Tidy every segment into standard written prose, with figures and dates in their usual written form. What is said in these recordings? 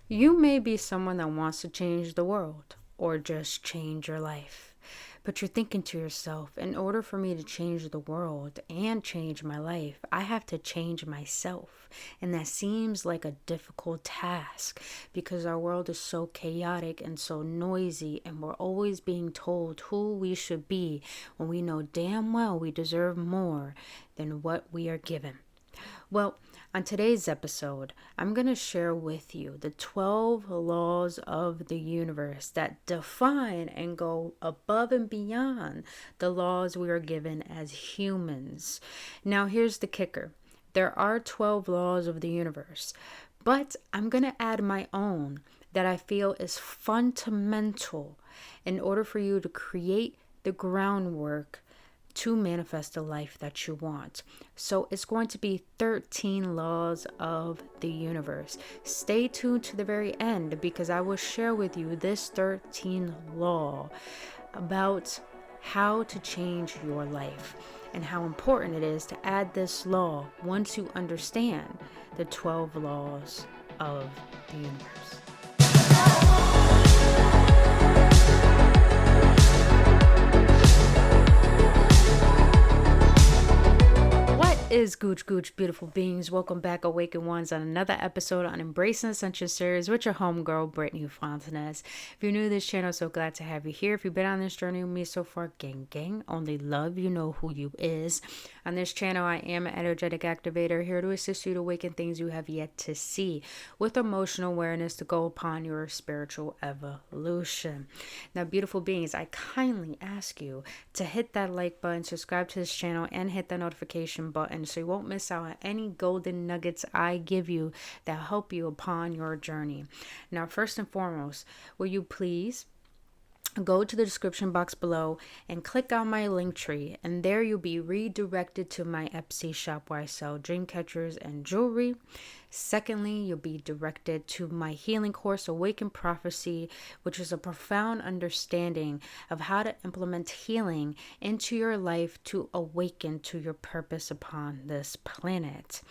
You may be someone that wants to change the world or just change your life. But you're thinking to yourself, in order for me to change the world and change my life, I have to change myself. And that seems like a difficult task because our world is so chaotic and so noisy, and we're always being told who we should be when we know damn well we deserve more than what we are given. Well, on today's episode, I'm going to share with you the 12 laws of the universe that define and go above and beyond the laws we are given as humans. Now, here's the kicker. There are 12 laws of the universe, but I'm going to add my own that I feel is fundamental in order for you to create the groundwork to manifest the life that you want. So it's going to be 13 laws of the universe. Stay tuned to the very end because I will share with you this 13 law about how to change your life and how important it is to add this law once you understand the 12 laws of the universe. Is Gooch beautiful beings. Welcome back, Awaken Ones, on another episode on Embracing Ascension series with your homegirl Brittany Fontanez. If you're new to this channel, so glad to have you here. If you've been on this journey with me so far, gang, only love, you know who you is. On this channel, I am an energetic activator here to assist you to awaken things you have yet to see with emotional awareness to go upon your spiritual evolution. Now, beautiful beings, I kindly ask you to hit that like button, subscribe to this channel, and hit the notification button so you won't miss out on any golden nuggets I give you that help you upon your journey. Now, first and foremost, will you please go to the description box below and click on my link tree, and there you'll be redirected to my Etsy shop where I sell dream catchers and jewelry. Secondly, you'll be directed to my healing course, Awaken Prophecy, which is a profound understanding of how to implement healing into your life to awaken to your purpose upon this planet.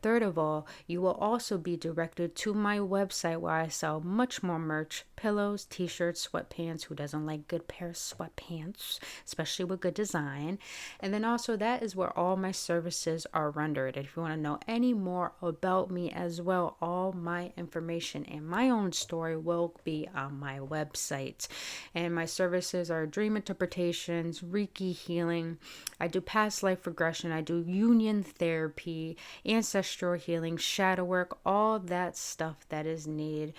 Third of all, you will also be directed to my website where I sell much more merch, pillows, t-shirts, sweatpants. Who doesn't like good pair of sweatpants, especially with good design? And then also that is where all my services are rendered. If you want to know any more about me as well, all my information and my own story will be on my website. And my services are dream interpretations, Reiki healing. I do past life regression. I do union therapy, ancestral healing, shadow work, all that stuff that is needed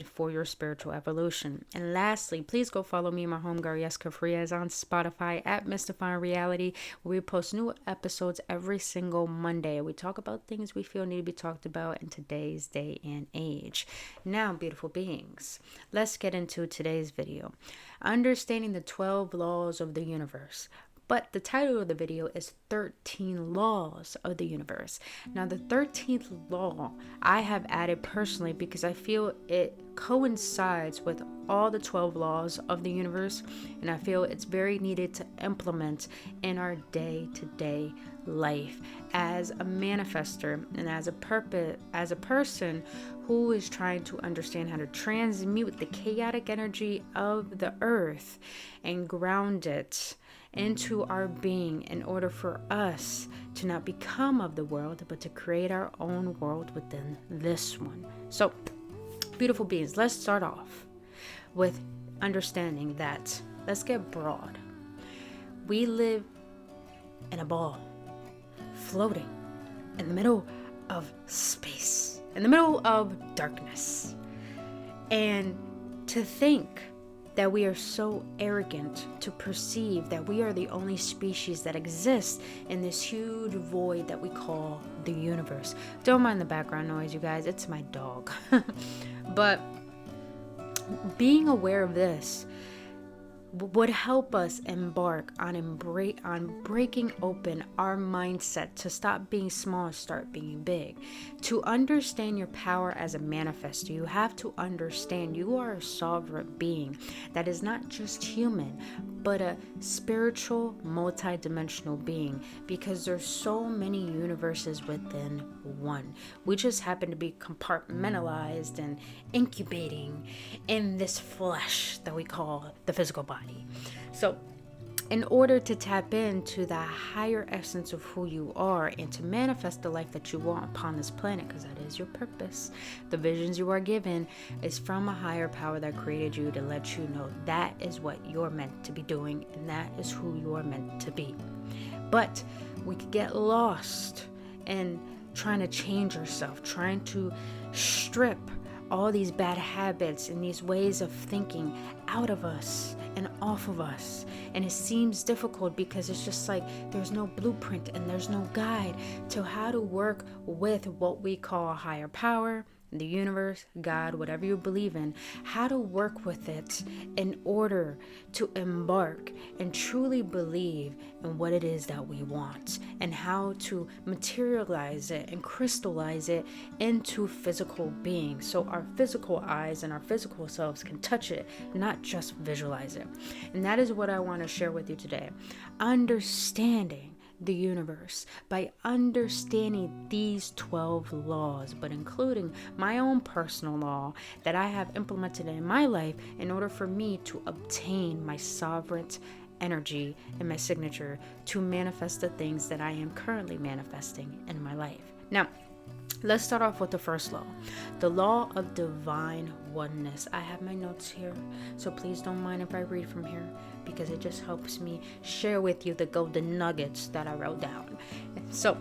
for your spiritual evolution. And lastly, please go follow me, my homegirl Jessica Frias, on Spotify at Mystifying Reality, where we post new episodes every single Monday. We talk about things we feel need to be talked about in today's day and age. Now, beautiful beings, let's get into today's video. Understanding the 12 laws of the universe. But the title of the video is 13 Laws of the Universe. Now, the 13th law I have added personally because I feel it coincides with all the 12 laws of the universe, and I feel it's very needed to implement in our day-to-day life as a manifester and as a person who is trying to understand how to transmute the chaotic energy of the earth and ground it into our being in order for us to not become of the world, but to create our own world within this one. So, beautiful beings, let's start off with understanding that, let's get broad. We live in a ball, floating in the middle of space, in the middle of darkness. And to think that we are so arrogant to perceive that we are the only species that exists in this huge void that we call the universe. Don't mind the background noise, you guys. It's my dog. But being aware of this would help us embark on breaking open our mindset to stop being small and start being big. To understand your power as a manifestor, you have to understand you are a sovereign being that is not just human, but a spiritual, multi-dimensional being, because there's so many universes within one. We just happen to be compartmentalized and incubating in this flesh that we call the physical body. So in order to tap into the higher essence of who you are and to manifest the life that you want upon this planet, because that is your purpose, the visions you are given is from a higher power that created you to let you know that is what you're meant to be doing and that is who you are meant to be. But we could get lost in trying to change ourselves, trying to strip all these bad habits and these ways of thinking out of us and off of us. And it seems difficult because it's just like there's no blueprint and there's no guide to how to work with what we call higher power, the universe, God, whatever you believe in, how to work with it in order to embark and truly believe in what it is that we want and how to materialize it and crystallize it into physical beings so our physical eyes and our physical selves can touch it, not just visualize it. And that is what I want to share with you today. Understanding the universe by understanding these 12 laws, but including my own personal law that I have implemented in my life in order for me to obtain my sovereign energy and my signature to manifest the things that I am currently manifesting in my life. Now, let's start off with the first law, the law of divine oneness. I have my notes here, so please don't mind if I read from here because it just helps me share with you the golden nuggets that I wrote down. So,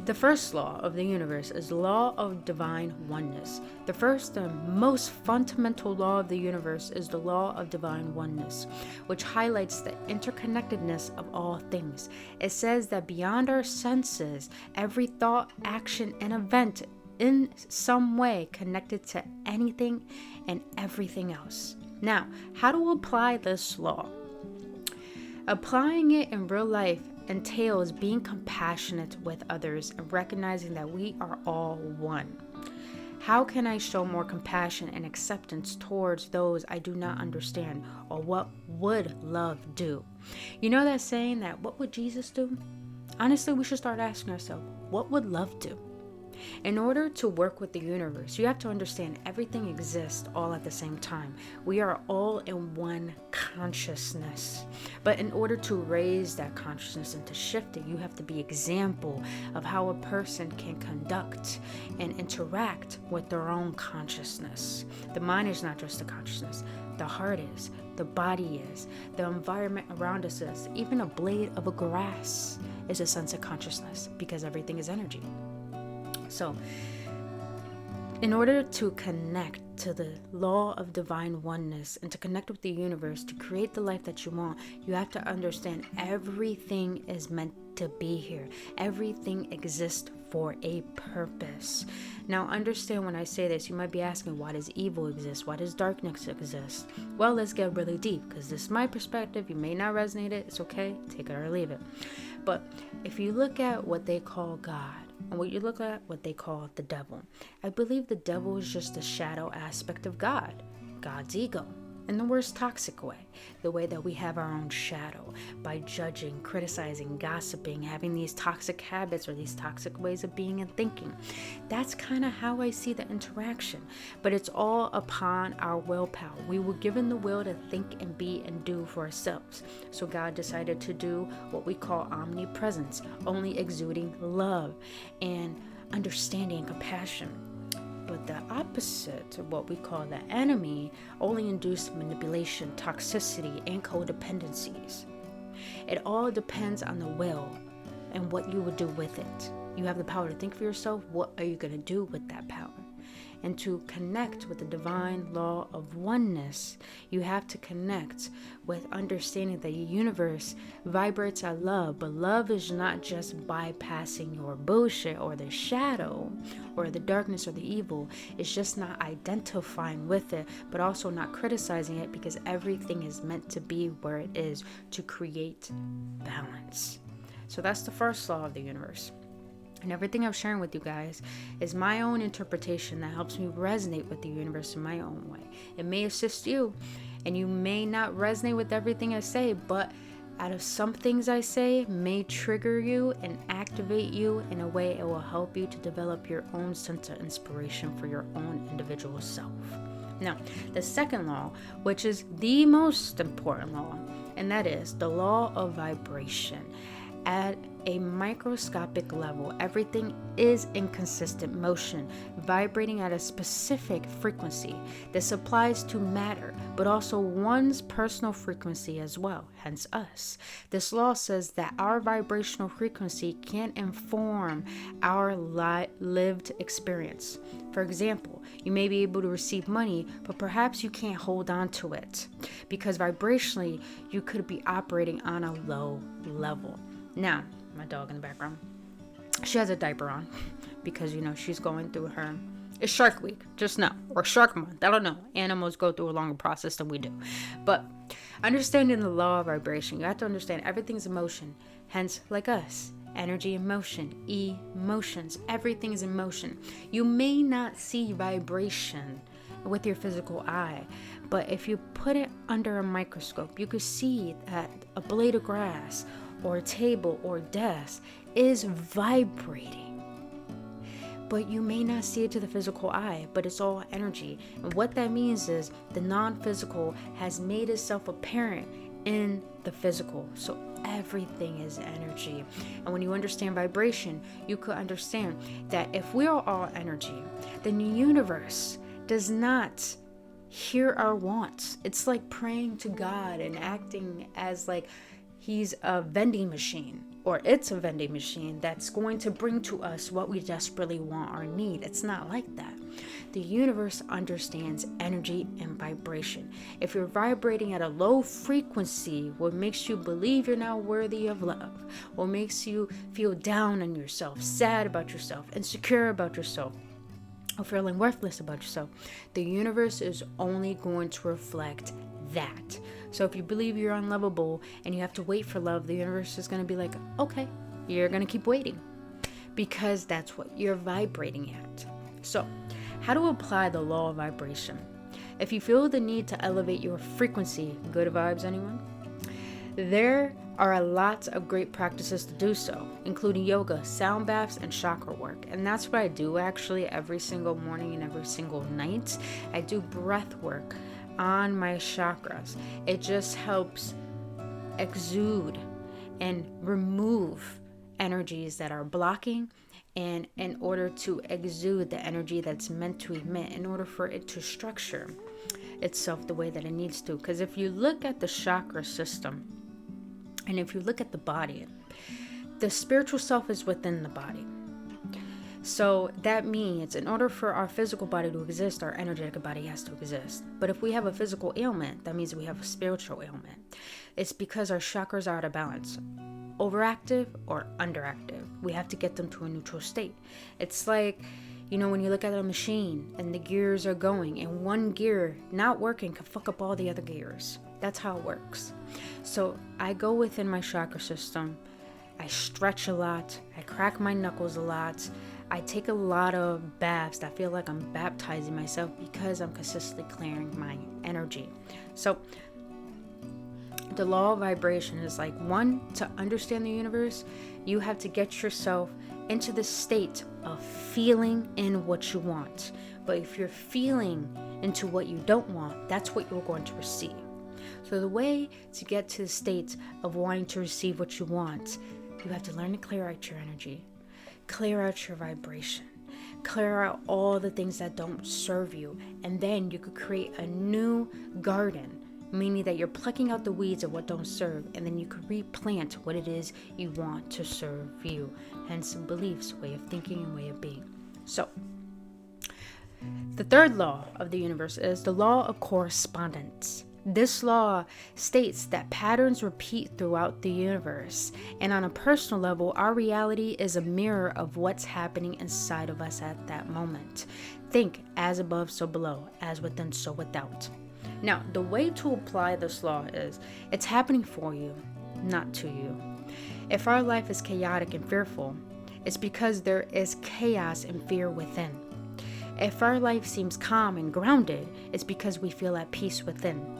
the first law of the universe is the law of divine oneness. The first and most fundamental law of the universe is the law of divine oneness, which highlights the interconnectedness of all things. It says that beyond our senses, every thought, action, and event in some way connected to anything and everything else. Now, how to apply this law? Applying it in real life entails being compassionate with others and recognizing that we are all one. How can I show more compassion and acceptance towards those I do not understand? Or what would love do? You know that saying that what would Jesus do? Honestly, we should start asking ourselves, what would love do? In order to work with the universe, you have to understand everything exists all at the same time. We are all in one consciousness. But in order to raise that consciousness and to shift it, you have to be example of how a person can conduct and interact with their own consciousness. The mind is not just a consciousness. The heart is, the body is, the environment around us is. Even a blade of a grass is a sense of consciousness because everything is energy. So, in order to connect to the law of divine oneness and to connect with the universe, to create the life that you want, you have to understand everything is meant to be here. Everything exists for a purpose. Now, understand when I say this, you might be asking, why does evil exist? Why does darkness exist? Well, let's get really deep because this is my perspective. You may not resonate it. It's okay. Take it or leave it. But if you look at what they call God, and what you look at what they call the devil, I believe the devil is just a shadow aspect of God, God's ego, in the worst toxic way, the way that we have our own shadow by judging, criticizing, gossiping, having these toxic habits or these toxic ways of being and thinking. That's kind of how I see the interaction, but it's all upon our willpower. We were given the will to think and be and do for ourselves. So God decided to do what we call omnipresence, only exuding love and understanding and compassion. But the opposite of what we call the enemy only induced manipulation, toxicity, and codependencies. It all depends on the will and what you would do with it. You have the power to think for yourself. What are you going to do with that power? And to connect with the divine law of oneness, you have to connect with understanding that the universe vibrates at love, but love is not just bypassing your bullshit or the shadow or the darkness or the evil. It's just not identifying with it, but also not criticizing it, because everything is meant to be where it is to create balance. So that's the first law of the universe. And everything I'm sharing with you guys is my own interpretation that helps me resonate with the universe in my own way. It may assist you And you may not resonate with everything I say, but out of some things I say may trigger you and activate you in a way it will help you to develop your own sense of inspiration for your own individual self. Now, the second law, which is the most important law, and that is the law of vibration. At a microscopic level, everything is in consistent motion, vibrating at a specific frequency. This applies to matter, but also one's personal frequency as well, hence us. This law says that our vibrational frequency can inform our lived experience. For example, you may be able to receive money, but perhaps you can't hold on to it because vibrationally you could be operating on a low level. Now, my dog in the background, she has a diaper on because, she's going through it's Shark Week, just know, or Shark Month, I don't know. Animals go through a longer process than we do. But understanding the law of vibration, you have to understand everything's emotion, hence, like us, energy and motion, emotions, everything's in motion. You may not see vibration with your physical eye, but if you put it under a microscope, you could see that a blade of grass or a table or desk is vibrating. But you may not see it to the physical eye, but it's all energy. And what that means is the non-physical has made itself apparent in the physical. So everything is energy. And when you understand vibration, you could understand that if we are all energy, then the universe does not hear our wants. It's like praying to God and acting as like He's a vending machine, or it's a vending machine that's going to bring to us what we desperately want or need. It's not like that. The universe understands energy and vibration. If you're vibrating at a low frequency, what makes you believe you're not worthy of love, what makes you feel down on yourself, sad about yourself, insecure about yourself, or feeling worthless about yourself, the universe is only going to reflect that. So if you believe you're unlovable and you have to wait for love, the universe is going to be like, okay, you're going to keep waiting, because that's what you're vibrating at. So how to apply the law of vibration? If you feel the need to elevate your frequency, good vibes, anyone? There are a lot of great practices to do so, including yoga, sound baths, and chakra work. And that's what I do actually every single morning and every single night. I do breath work on my chakras. It just helps exude and remove energies that are blocking, and in order to exude the energy that's meant to emit, in order for it to structure itself the way that it needs to. Because if you look at the chakra system, and if you look at the body, the spiritual self is within the body. So that means in order for our physical body to exist, our energetic body has to exist. But if we have a physical ailment, that means we have a spiritual ailment. It's because our chakras are out of balance, overactive or underactive. We have to get them to a neutral state. It's like, when you look at a machine and the gears are going, and one gear not working can fuck up all the other gears. That's how it works. So I go within my chakra system. I stretch a lot. I crack my knuckles a lot. I take a lot of baths that feel like I'm baptizing myself, because I'm consistently clearing my energy. So the law of vibration is like, one, to understand the universe, you have to get yourself into the state of feeling in what you want. But if you're feeling into what you don't want, that's what you're going to receive. So the way to get to the state of wanting to receive what you want, you have to learn to clear out your energy, clear out your vibration, clear out all the things that don't serve you, and then you could create a new garden, meaning that you're plucking out the weeds of what don't serve, and then you could replant what it is you want to serve you, hence beliefs, way of thinking, and way of being. So the third law of the universe is the law of correspondence. This law states that patterns repeat throughout the universe, and on a personal level, our reality is a mirror of what's happening inside of us at that moment. Think as above, so below, as within, so without. Now, the way to apply this law is, it's happening for you, not to you. If our life is chaotic and fearful, it's because there is chaos and fear within. If our life seems calm and grounded, it's because we feel at peace within.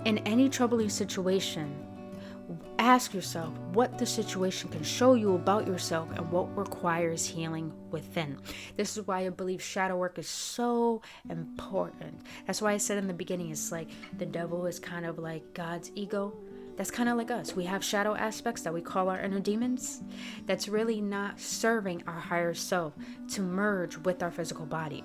In any troubling situation, ask yourself what the situation can show you about yourself and what requires healing within. This is why I believe shadow work is so important. That's why I said in the beginning, it's like the devil is kind of like God's ego. That's kind of like us. We have shadow aspects that we call our inner demons. That's really not serving our higher self to merge with our physical body.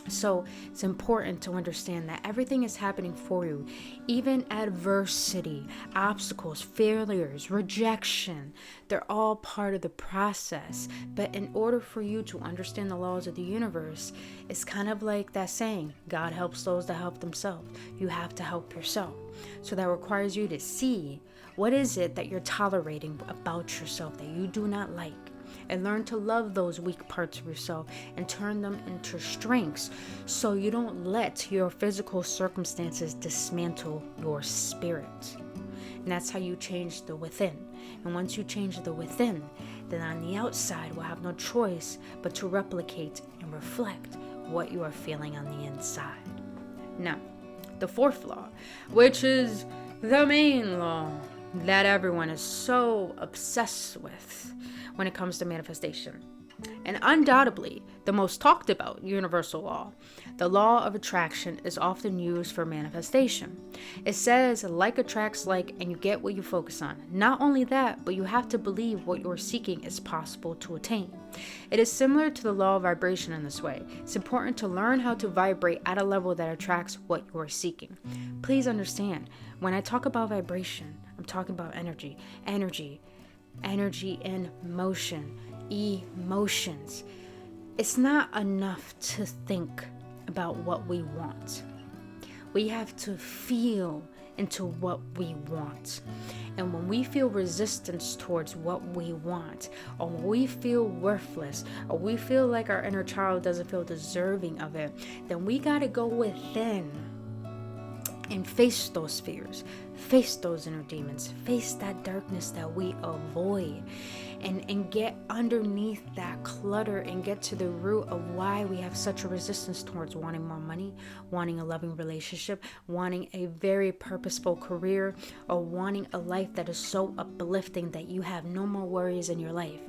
So it's important to understand that everything is happening for you. Even adversity, obstacles, failures, rejection, they're all part of the process. But in order for you to understand the laws of the universe, it's kind of like that saying, God helps those that help themselves. You have to help yourself. So that requires you to see what is it that you're tolerating about yourself that you do not like. And learn to love those weak parts of yourself and turn them into strengths so you don't let your physical circumstances dismantle your spirit. And that's how you change the within. And once you change the within, then on the outside we'll have no choice but to replicate and reflect what you are feeling on the inside. Now, the fourth law, which is the main law that everyone is so obsessed with when it comes to manifestation, and undoubtedly the most talked about universal law, the law of attraction, is often used for manifestation. It says like attracts like, and you get what you focus on. Not only that, but you have to believe what you're seeking is possible to attain. It is similar to the law of vibration in this way. It's important to learn how to vibrate at a level that attracts what you are seeking. Please understand, when I talk about vibration, I'm talking about energy in motion, emotions. It's not enough to think about what we want. We have to feel into what we want. And when we feel resistance towards what we want, or when we feel worthless, or we feel like our inner child doesn't feel deserving of it, then we got to go within and face those fears, face those inner demons, face that darkness that we avoid, and get underneath that clutter and get to the root of why we have such a resistance towards wanting more money, wanting a loving relationship, wanting a very purposeful career, or wanting a life that is so uplifting that you have no more worries in your life.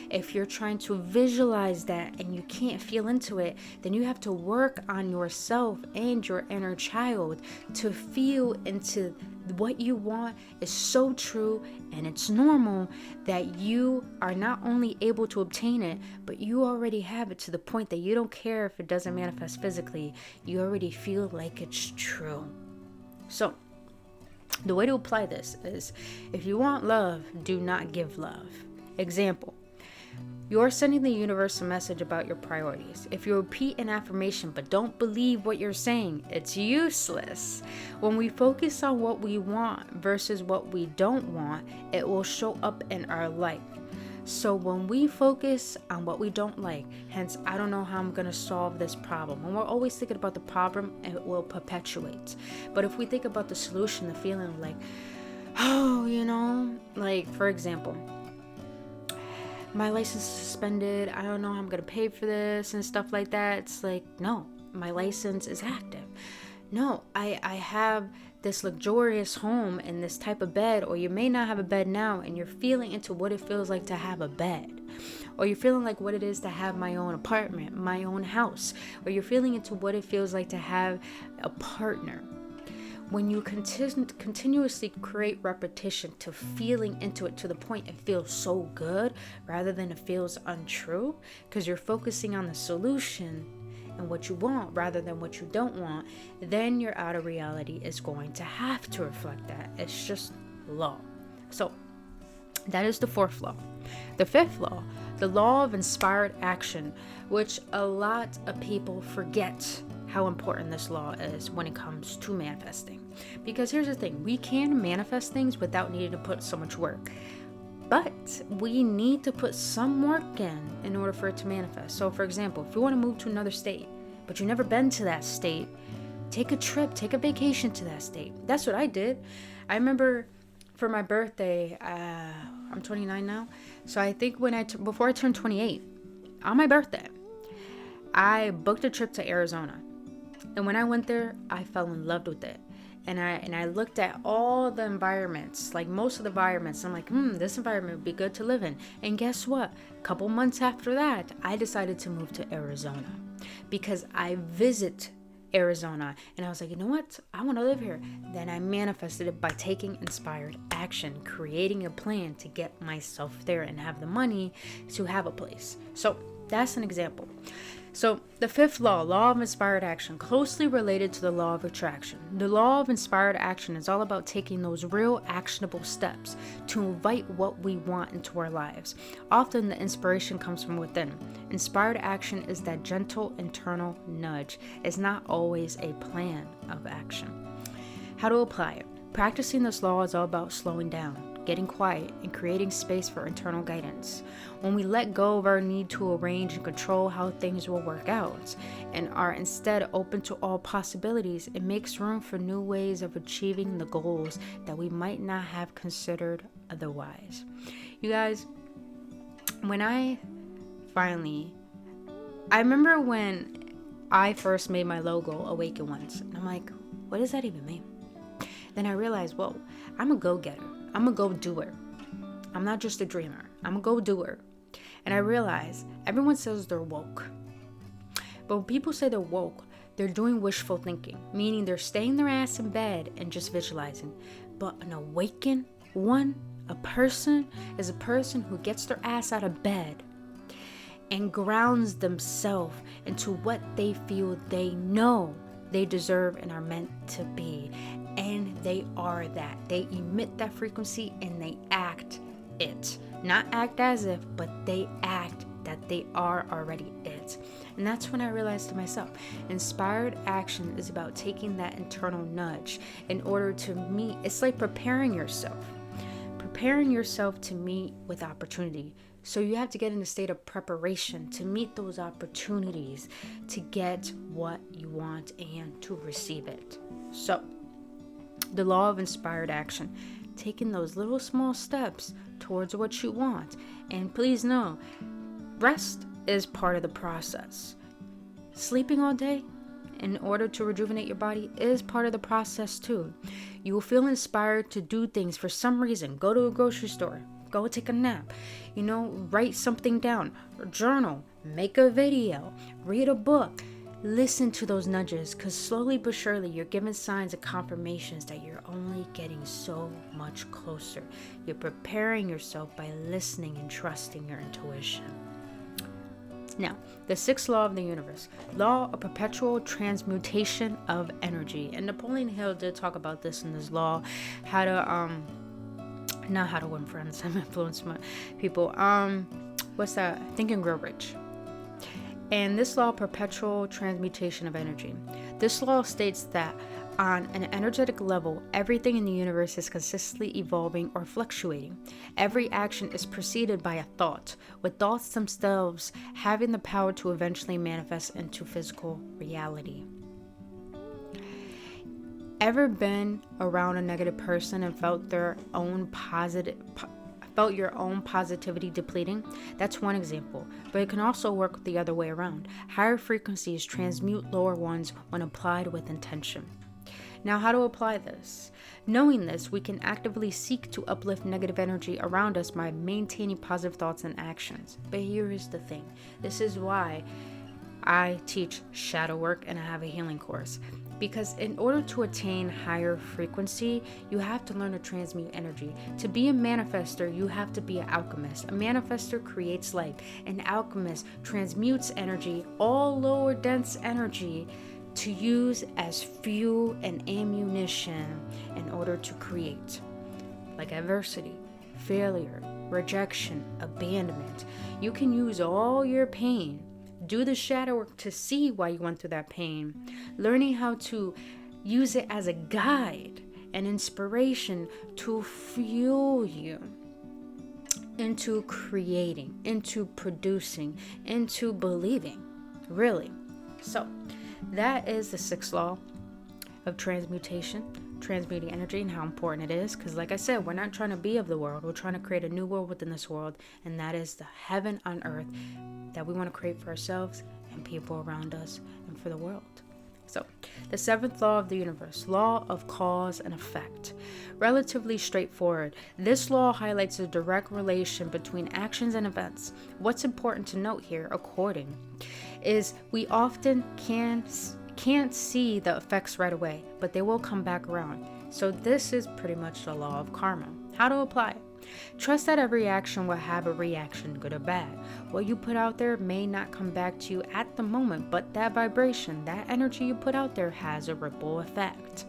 If you're trying to visualize that and you can't feel into it, then you have to work on yourself and your inner child to feel into what you want is so true and it's normal that you are not only able to obtain it, but you already have it to the point that you don't care if it doesn't manifest physically. You already feel like it's true. So the way to apply this is, if you want love, do not give love. Example: you're sending the universe a message about your priorities. If you repeat an affirmation but don't believe what you're saying, it's useless. When we focus on what we want versus what we don't want, it will show up in our life. So when we focus on what we don't like, hence, I don't know how I'm going to solve this problem. When we're always thinking about the problem, it will perpetuate. But if we think about the solution, the feeling like, like, for example, my license is suspended, I don't know how I'm going to pay for this and stuff like that. It's like, no, my license is active. No, I have this luxurious home and this type of bed, or you may not have a bed now and you're feeling into what it feels like to have a bed, or you're feeling like what it is to have my own apartment, my own house, or you're feeling into what it feels like to have a partner. When you continuously create repetition to feeling into it to the point it feels so good rather than it feels untrue, because you're focusing on the solution and what you want rather than what you don't want, then your outer reality is going to have to reflect that. It's just law. So that is the fourth law. The fifth law, the law of inspired action, which a lot of people forget how important this law is when it comes to manifesting. Because here's the thing, we can manifest things without needing to put so much work. But we need to put some work in order for it to manifest. So for example, if you want to move to another state, but you've never been to that state, take a trip, take a vacation to that state. That's what I did. I remember for my birthday, I'm 29 now. So I think before I turned 28, on my birthday, I booked a trip to Arizona. And when I went there, I fell in love with it. and I looked at all the environments, like most of the environments. I'm like, this environment would be good to live in. And guess what? A couple months after that, I decided to move to Arizona because I visit Arizona and I was like, you know what? I want to live here. Then I manifested it by taking inspired action, creating a plan to get myself there and have the money to have a place. So that's an example. So the fifth law of inspired action, closely related to the law of attraction. The law of inspired action is all about taking those real actionable steps to invite what we want into our lives. Often the inspiration comes from within. Inspired action is that gentle internal nudge. It's not always a plan of action. How to apply it? Practicing this law is all about slowing down, getting quiet, and creating space for internal guidance. When we let go of our need to arrange and control how things will work out and are instead open to all possibilities, it makes room for new ways of achieving the goals that we might not have considered otherwise. You guys, when I remember when I first made my logo, AwakenOne, and I'm like, what does that even mean? Then I realized, whoa, I'm a go-getter. I'm a go-doer. I'm not just a dreamer. I'm a go-doer. And I realized everyone says they're woke. But when people say they're woke, they're doing wishful thinking, meaning they're staying their ass in bed and just visualizing. But an awakened one, a person, is a person who gets their ass out of bed and grounds themselves into what they feel they know they deserve and are meant to be. And they are that. They emit that frequency and they act it. Not act as if, but they act that they are already it. And that's when I realized to myself, inspired action is about taking that internal nudge in order to meet. It's like preparing yourself to meet with opportunity. So you have to get in a state of preparation to meet those opportunities, to get what you want and to receive it. So the law of inspired action, taking those little small steps towards what you want. And please know, rest is part of the process. Sleeping all day in order to rejuvenate your body is part of the process too. You will feel inspired to do things for some reason. Go to a grocery store, go take a nap, write something down, journal, make a video, read a book. Listen to those nudges, because slowly but surely you're given signs and confirmations that you're only getting so much closer. You're preparing yourself by listening and trusting your intuition. Now, the sixth law of the universe, law of perpetual transmutation of energy. And Napoleon Hill did talk about this in his law, not how to win friends, I'm influencing people. What's that? Think and Grow Rich. And this law, perpetual transmutation of energy. This law states that on an energetic level, everything in the universe is consistently evolving or fluctuating. Every action is preceded by a thought, with thoughts themselves having the power to eventually manifest into physical reality. Ever been around a negative person and felt your own positivity depleting? That's one example, but it can also work the other way around. Higher frequencies transmute lower ones when applied with intention. Now, how to apply this? Knowing this, we can actively seek to uplift negative energy around us by maintaining positive thoughts and actions. But here is the thing. This is why I teach shadow work and I have a healing course. Because in order to attain higher frequency, you have to learn to transmute energy. To be a manifester, you have to be an alchemist. A manifester creates life. An alchemist transmutes energy, all lower dense energy, to use as fuel and ammunition in order to create. Like adversity, failure, rejection, abandonment. You can use all your pain. Do the shadow work to see why you went through that pain. Learning how to use it as a guide and inspiration to fuel you into creating, into producing, into believing. Really. So that is the sixth law of transmutation, transmuting energy, and how important it is. Because like I said, we're not trying to be of the world. We're trying to create a new world within this world. And that is the heaven on earth that we want to create for ourselves and people around us and for the world. So, the seventh law of the universe, law of cause and effect. Relatively straightforward. This law highlights a direct relation between actions and events. What's important to note here, according, is we often can't see the effects right away, but they will come back around. So this is pretty much the law of karma. How to apply it? Trust that every action will have a reaction, good or bad. What you put out there may not come back to you at the moment, but that vibration, that energy you put out there has a ripple effect.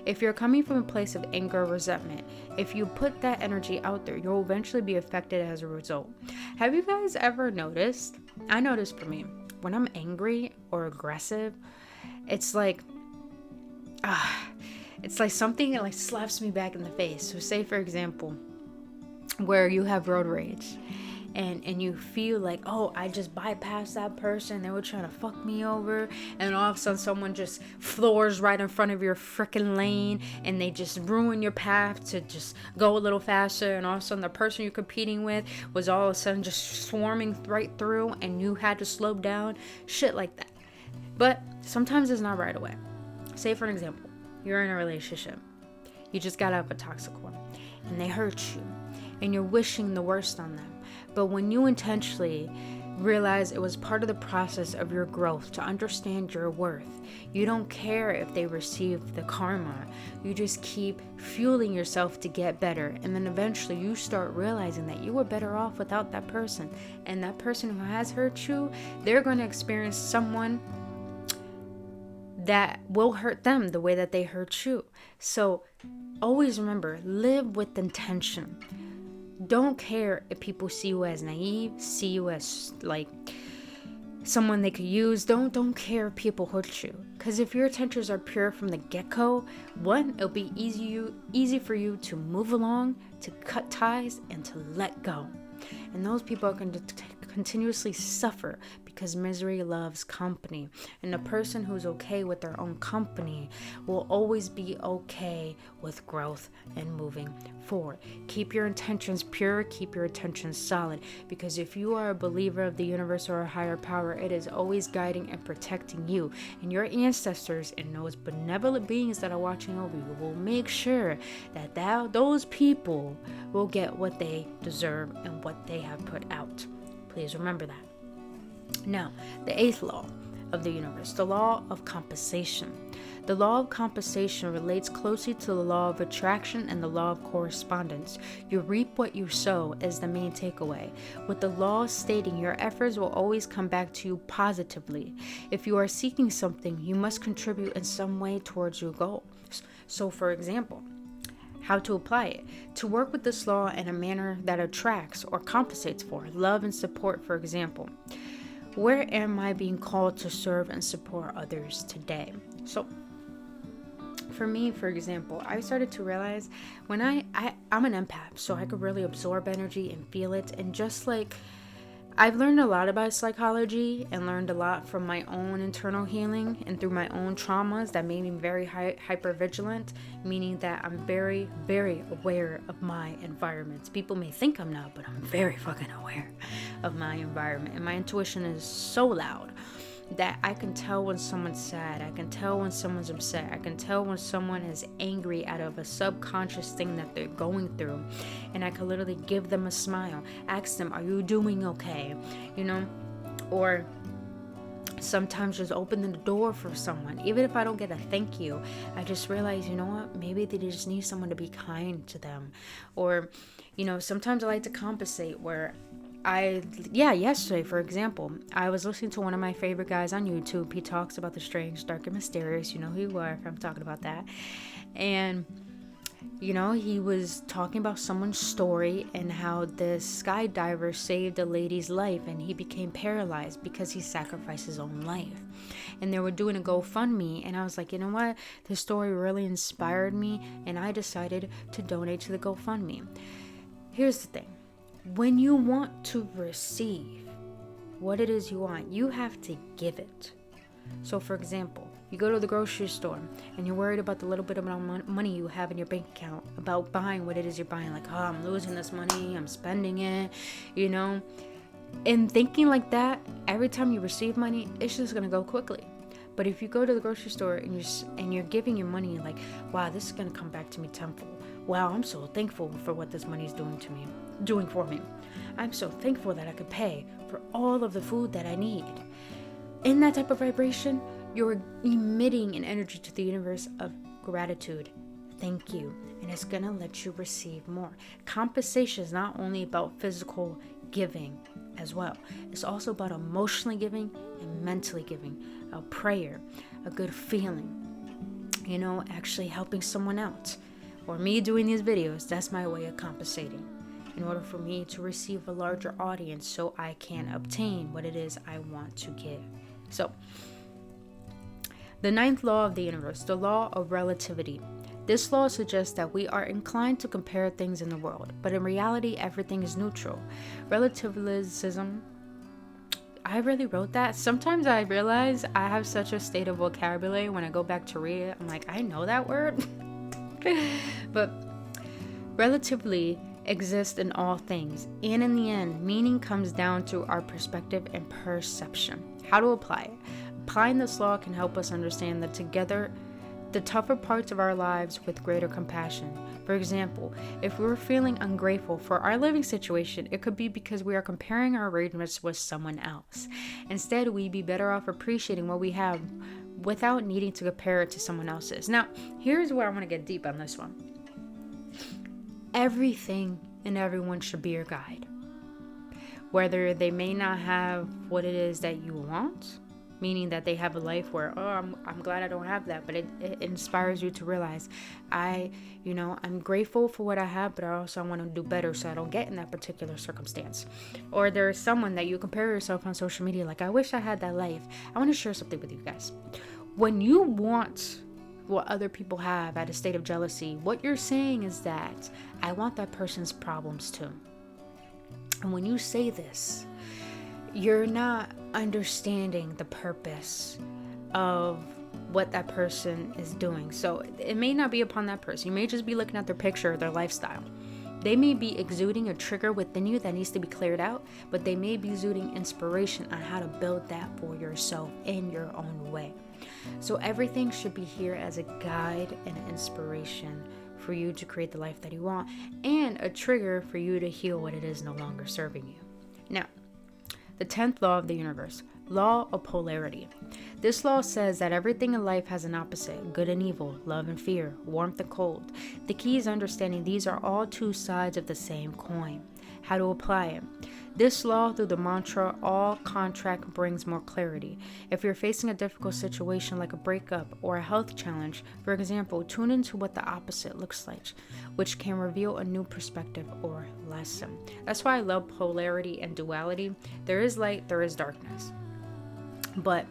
If you're coming from a place of anger or resentment, if you put that energy out there, you'll eventually be affected as a result. Have you guys ever noticed? I noticed for me, when I'm angry or aggressive, it's like something that like slaps me back in the face. So say for example, where you have road rage and you feel like, oh, I just bypassed that person, they were trying to fuck me over, and all of a sudden someone just floors right in front of your freaking lane and they just ruin your path to just go a little faster, and all of a sudden the person you're competing with was all of a sudden just swarming right through and you had to slow down, shit like that. But sometimes it's not right away. Say for an example, you're in a relationship, you just got out of a toxic one and they hurt you and you're wishing the worst on them. But when you intentionally realize it was part of the process of your growth to understand your worth, you don't care if they receive the karma. You just keep fueling yourself to get better. And then eventually you start realizing that you were better off without that person. And that person who has hurt you, they're going to experience someone that will hurt them the way that they hurt you. So always remember, live with intention. Don't care if people see you as naive, see you as like someone they could use. Don't care if people hurt you. Because if your intentions are pure from the get-go, one, it'll be easy for you to move along, to cut ties, and to let go. And those people are going to continuously suffer because misery loves company. And a person who's okay with their own company will always be okay with growth and moving forward. Keep your intentions pure, keep your intentions solid, because if you are a believer of the universe or a higher power, it is always guiding and protecting you. And your ancestors and those benevolent beings that are watching over you will make sure that those people will get what they deserve and what they have put out. Please remember that. Now, the eighth law of the universe, the law of compensation. The law of compensation relates closely to the law of attraction and the law of correspondence. You reap what you sow is the main takeaway, with the law stating your efforts will always come back to you positively. If you are seeking something, you must contribute in some way towards your goal. So, for example, how to apply it. To work with this law in a manner that attracts or compensates for love and support, for example. Where am I being called to serve and support others today? So, for me, for example, I started to realize when I'm an empath, so I could really absorb energy and feel it. And just like I've learned a lot about psychology and learned a lot from my own internal healing and through my own traumas that made me very hyper vigilant, meaning that I'm very, very aware of my environments. People may think I'm not, but I'm very fucking aware of my environment. And my intuition is so loud that I can tell when someone's sad. I can tell when someone's upset. I can tell when someone is angry out of a subconscious thing that they're going through. And I can literally give them a smile. Ask them, are you doing okay? You know? Or sometimes just open the door for someone. Even if I don't get a thank you, I just realize, you know what? Maybe they just need someone to be kind to them. Or, you know, sometimes I like to compensate where yesterday, for example, I was listening to one of my favorite guys on YouTube. He talks about the strange, dark, and mysterious. You know who you are if I'm talking about that. And, you know, he was talking about someone's story and how this skydiver saved a lady's life and he became paralyzed because he sacrificed his own life. And they were doing a GoFundMe, and I was like, you know what? This story really inspired me, and I decided to donate to the GoFundMe. Here's the thing. When you want to receive what it is you want, you have to give it. So, for example, you go to the grocery store and you're worried about the little bit of money you have in your bank account, about buying what it is you're buying. Like, oh, I'm losing this money, I'm spending it, you know. And thinking like that, every time you receive money, it's just going to go quickly. But if you go to the grocery store and you're giving your money like, wow, this is going to come back to me tenfold. Wow, I'm so thankful for what this money is doing for me. I'm so thankful that I could pay for all of the food that I need. In that type of vibration, you're emitting an energy to the universe of gratitude. Thank you. And it's going to let you receive more. Compensation is not only about physical giving as well. It's also about emotionally giving and mentally giving. A prayer, a good feeling, actually helping someone else. Or me doing these videos, that's my way of compensating. In order for me to receive a larger audience so I can obtain what it is I want to give. So, the 9th law of the universe, the law of relativity. This law suggests that we are inclined to compare things in the world, but in reality, everything is neutral. Relativism, I really wrote that. Sometimes I realize I have such a state of vocabulary when I go back to read it. I'm like, I know that word. But relatively exists in all things, and in the end, meaning comes down to our perspective and perception. How to apply it? Applying this law can help us understand that together the tougher parts of our lives with greater compassion. For example, if we're feeling ungrateful for our living situation, it could be because we are comparing our arrangements with someone else. Instead, we'd be better off appreciating what we have without needing to compare it to someone else's. Now, here's where I want to get deep on this one. Everything and everyone should be your guide. Whether they may not have what it is that you want, meaning that they have a life where, I'm glad I don't have that, but it inspires you to realize, I'm grateful for what I have, but I also want to do better so I don't get in that particular circumstance. Or there's someone that you compare yourself on social media, like, I wish I had that life. I want to share something with you guys. When you want what other people have at a state of jealousy, what you're saying is that I want that person's problems too. And when you say this, you're not understanding the purpose of what that person is doing. So it may not be upon that person. You may just be looking at their picture or their lifestyle. They may be exuding a trigger within you that needs to be cleared out, but they may be exuding inspiration on how to build that for yourself in your own way. So everything should be here as a guide and an inspiration for you to create the life that you want, and a trigger for you to heal what it is no longer serving you. Now, the 10th law of the universe, law of polarity. This law says that everything in life has an opposite, good and evil, love and fear, warmth and cold. The key is understanding these are all two sides of the same coin. How to apply it? This law, through the mantra, all contract brings more clarity. If you're facing a difficult situation like a breakup or a health challenge, for example, tune into what the opposite looks like, which can reveal a new perspective or lesson. That's why I love polarity and duality. There is light, there is darkness. But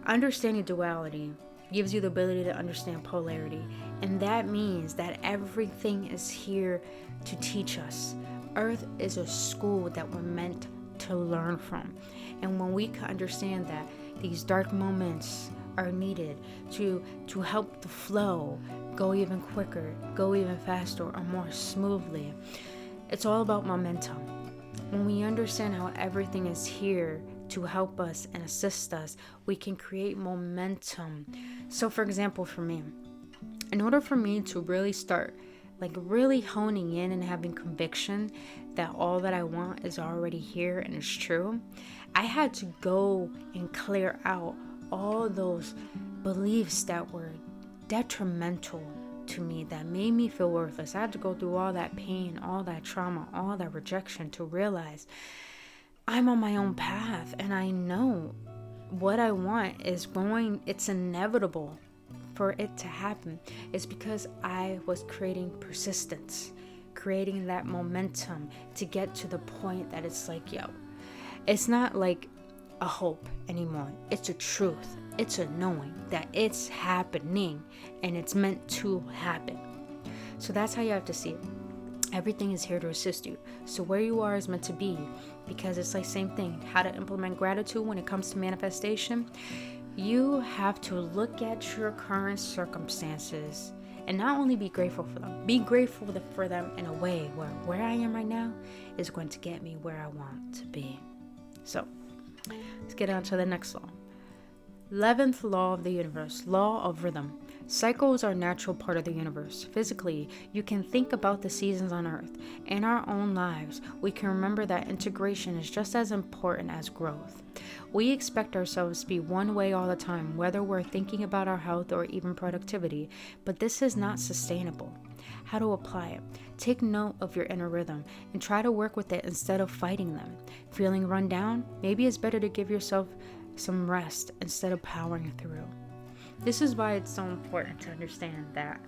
understanding duality gives you the ability to understand polarity. And that means that everything is here to teach us. Earth is a school that we're meant to learn from. And when we can understand that these dark moments are needed to help the flow go even quicker, go even faster, or more smoothly, it's all about momentum. When we understand how everything is here to help us and assist us, we can create momentum. So for example, for me, in order for me to really start really honing in and having conviction that all that I want is already here and it's true, I had to go and clear out all those beliefs that were detrimental to me, that made me feel worthless. I had to go through all that pain, all that trauma, all that rejection to realize I'm on my own path, and I know what I want it's inevitable for it to happen. It's because I was creating persistence, creating that momentum to get to the point that it's like, it's not like a hope anymore. It's a truth. It's a knowing that it's happening and it's meant to happen. So that's how you have to see it. Everything is here to assist you. So where you are is meant to be, because it's like same thing. How to implement gratitude when it comes to manifestation. You have to look at your current circumstances and not only be grateful for them, be grateful for them in a way where I am right now is going to get me where I want to be. So let's get on to the next law. 11th law of the universe, law of rhythm. Cycles are a natural part of the universe. Physically, you can think about the seasons on Earth. In our own lives, we can remember that integration is just as important as growth. We expect ourselves to be one way all the time, whether we're thinking about our health or even productivity, but this is not sustainable. How to apply it? Take note of your inner rhythm and try to work with it instead of fighting them. Feeling run down? Maybe it's better to give yourself some rest instead of powering through. This is why it's so important to understand that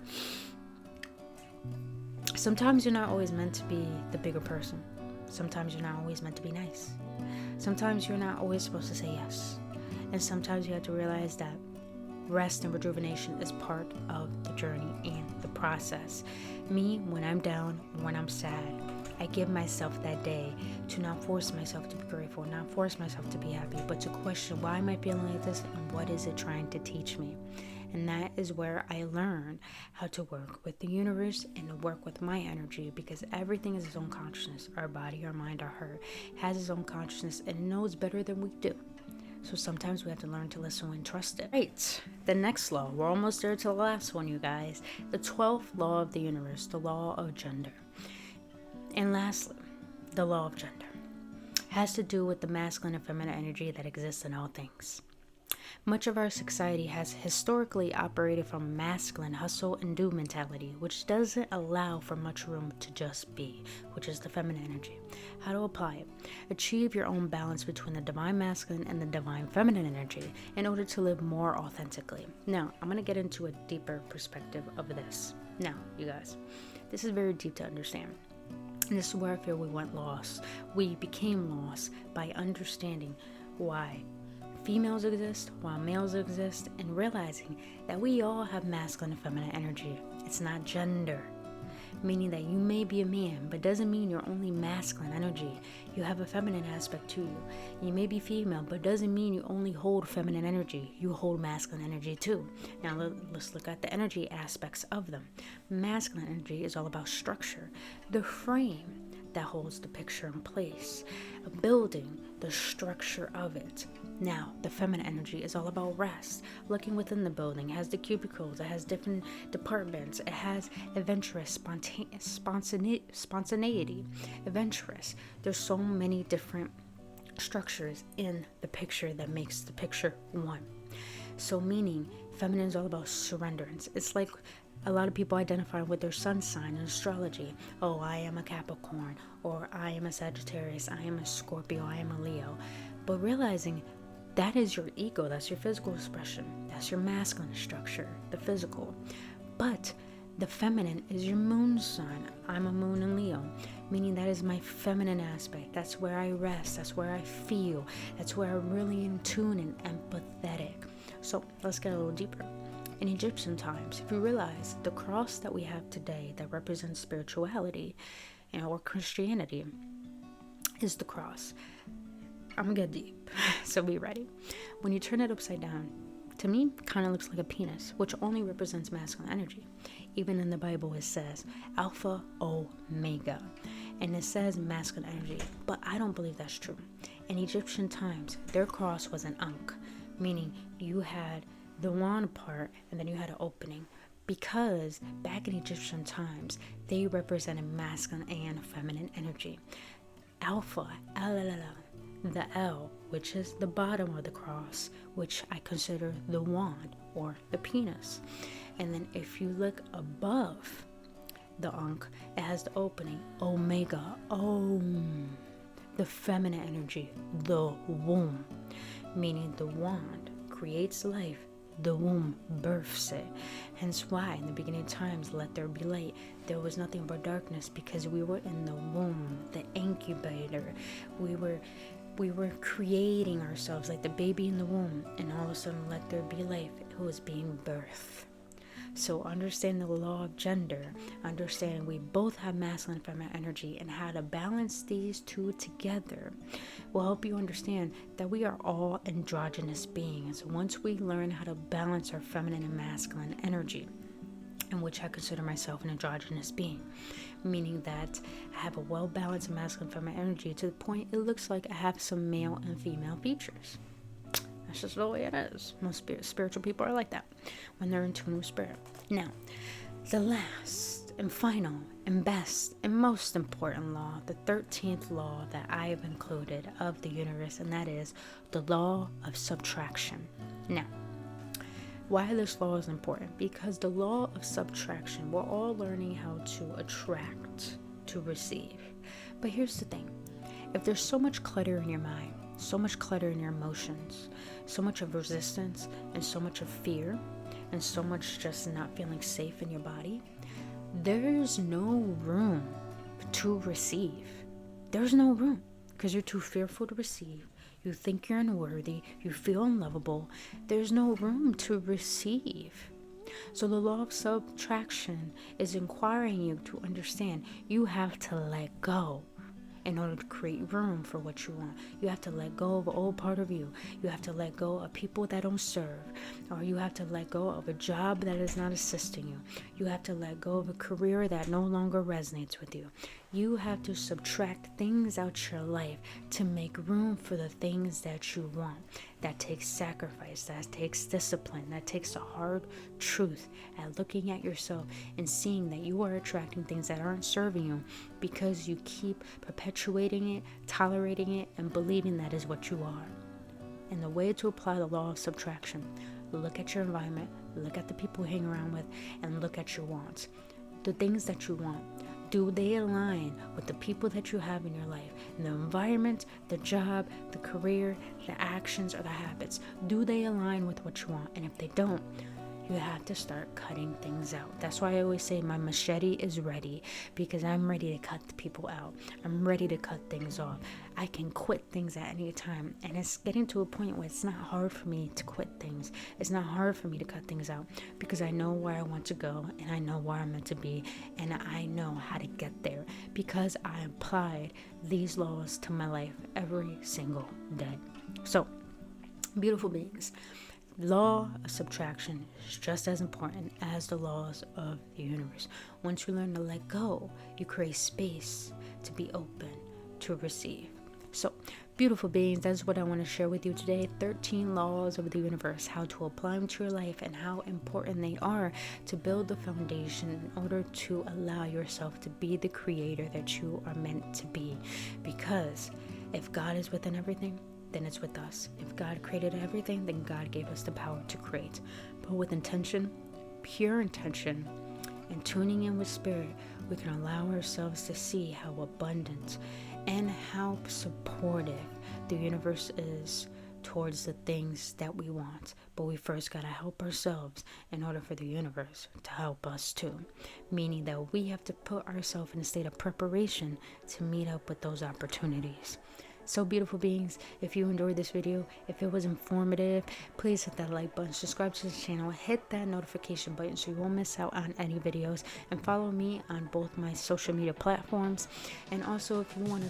sometimes you're not always meant to be the bigger person. Sometimes you're not always meant to be nice. Sometimes you're not always supposed to say yes. And sometimes you have to realize that rest and rejuvenation is part of the journey and the process. Me, when I'm down, when I'm sad, I give myself that day to not force myself to be grateful, not force myself to be happy, but to question, why am I feeling like this and what is it trying to teach me? And that is where I learn how to work with the universe and to work with my energy, because everything is its own consciousness. Our body, our mind, our heart has its own consciousness and it knows better than we do. So sometimes we have to learn to listen and trust it. Right, the next law. We're almost there to the last one, you guys. The 12th law of the universe, the law of gender. And lastly, the law of gender has to do with the masculine and feminine energy that exists in all things. Much of our society has historically operated from a masculine hustle and do mentality, which doesn't allow for much room to just be, which is the feminine energy. How to apply it? Achieve your own balance between the divine masculine and the divine feminine energy in order to live more authentically. Now, I'm going to get into a deeper perspective of this. Now, you guys, this is very deep to understand. And this is where I feel we went lost. We became lost by understanding why females exist, why males exist, and realizing that we all have masculine and feminine energy. It's not gender. Meaning that you may be a man, but doesn't mean you're only masculine energy. You have a feminine aspect to you. You may be female, but doesn't mean you only hold feminine energy. You hold masculine energy too. Now let's look at the energy aspects of them. Masculine energy is all about structure, the frame that holds the picture in place, a building, the structure of it. Now, the feminine energy is all about rest, looking within the building. It has the cubicles, it has different departments, it has adventurous, spontaneity, adventurous. There's so many different structures in the picture that makes the picture one. So meaning, feminine is all about surrenderance. It's like a lot of people identify with their sun sign in astrology. Oh, I am a Capricorn, or I am a Sagittarius, I am a Scorpio, I am a Leo. But realizing that is your ego, that's your physical expression, that's your masculine structure, the physical. But the feminine is your moon sign. I'm a moon in Leo, meaning that is my feminine aspect. That's where I rest, that's where I feel, that's where I'm really in tune and empathetic. So let's get a little deeper. In Egyptian times, if you realize the cross that we have today that represents spirituality or Christianity is the cross. I'm gonna get deep, so be ready. When you turn it upside down, to me, kind of looks like a penis, which only represents masculine energy. Even in the Bible, it says Alpha, Omega, and it says masculine energy, but I don't believe that's true. In Egyptian times, their cross was an ankh, meaning you had the wand part and then you had an opening, because back in Egyptian times, they represented masculine and feminine energy. Alpha, the L, which is the bottom of the cross, which I consider the wand or the penis. And then if you look above the ankh, it has the opening, Omega, Om, the feminine energy, the womb, meaning the wand creates life, the womb births it. Hence why in the beginning of times, let there be light. There was nothing but darkness, because we were in the womb, the incubator. We were creating ourselves like the baby in the womb, and all of a sudden, let there be life. It was being birthed. So understand the law of gender, understand we both have masculine and feminine energy, and how to balance these two together will help you understand that we are all androgynous beings. Once we learn how to balance our feminine and masculine energy, in which I consider myself an androgynous being, meaning that I have a well-balanced masculine and feminine energy to the point it looks like I have some male and female features. That's just the way it is. Most spiritual people are like that when they're in tune with spirit. Now, the last and final and best and most important law, the 13th law that I have included of the universe, and that is the law of subtraction. Now, why this law is important? Because the law of subtraction, we're all learning how to attract to receive. But here's the thing. If there's so much clutter in your mind, so much clutter in your emotions, so much of resistance and so much of fear, and so much just not feeling safe in your body, there's no room to receive. There's no room because you're too fearful to receive. You think you're unworthy. You feel unlovable. There's no room to receive. So the law of subtraction is inquiring you to understand you have to let go in order to create room for what you want. You have to let go of an old part of you. You have to let go of people that don't serve. Or you have to let go of a job that is not assisting you. You have to let go of a career that no longer resonates with you. You have to subtract things out your life to make room for the things that you want. That takes sacrifice, that takes discipline, that takes a hard truth at looking at yourself and seeing that you are attracting things that aren't serving you because you keep perpetuating it, tolerating it, and believing that is what you are. And the way to apply the law of subtraction, look at your environment, look at the people you hang around with, and look at your wants. The things that you want, do they align with the people that you have in your life? And the environment, the job, the career, the actions, or the habits, do they align with what you want? And if they don't, you have to start cutting things out. That's why I always say my machete is ready, because I'm ready to cut the people out. I'm ready to cut things off. I can quit things at any time. And it's getting to a point where it's not hard for me to quit things. It's not hard for me to cut things out because I know where I want to go and I know where I'm meant to be and I know how to get there because I applied these laws to my life every single day. So, beautiful beings, law of subtraction is just as important as the laws of the universe. Once you learn to let go, you create space to be open to receive. So, beautiful beings, that's what I want to share with you today. 13 laws of the universe, how to apply them to your life and how important they are to build the foundation in order to allow yourself to be the creator that you are meant to be. Because if God is within everything, then it's with us. If God created everything, then God gave us the power to create. But with intention, pure intention, and tuning in with spirit, we can allow ourselves to see how abundant and how supportive the universe is towards the things that we want. But we first got to help ourselves in order for the universe to help us too. Meaning that we have to put ourselves in a state of preparation to meet up with those opportunities. So, beautiful beings, if you enjoyed this video, if it was informative, please hit that like button, subscribe to the channel, hit that notification button so you won't miss out on any videos, and follow me on both my social media platforms. And also, if you want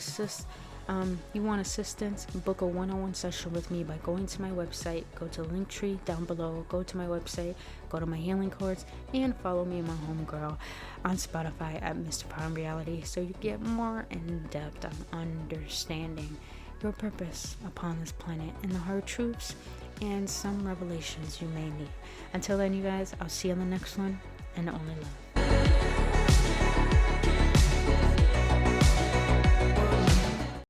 assistance, book a one-on-one session with me by going to my website. Go to the link tree down below, go to my website, go to my healing course, and follow me and my homegirl on Spotify at Mr. Prime Reality so you get more in-depth on understanding your purpose upon this planet and the hard truths and some revelations you may need. Until then, you guys, I'll see you on the next one, and only love.